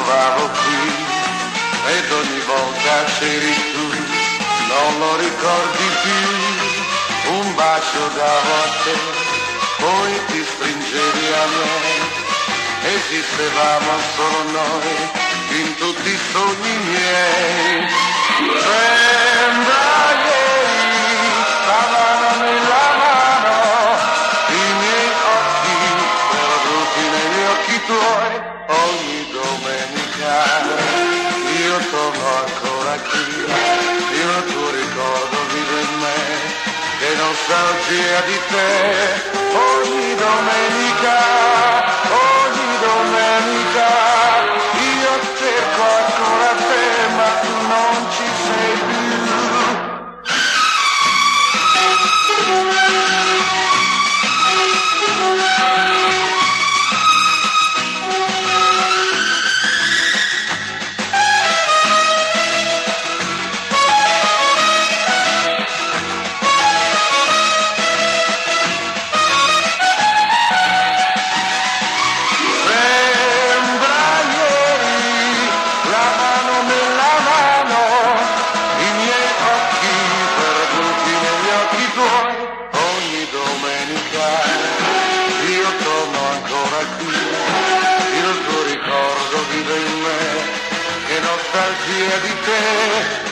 trovavo qui ed ogni volta c'eri tu, non lo ricordi più, un bacio davo a te, poi ti stringevi a me, esistevamo solo noi in tutti i sogni miei. Sembra ieri, la mano nella mano, i miei occhi perduti negli occhi tuoi, ogni domenica io torno ancora qui, il tuo ricordo vive in me, che nostalgia di te, ogni domenica io cerco ancora te, ma tu non ci sei più. Ogni domenica io torno ancora qui, il tuo ricordo vive in me, che nostalgia di te.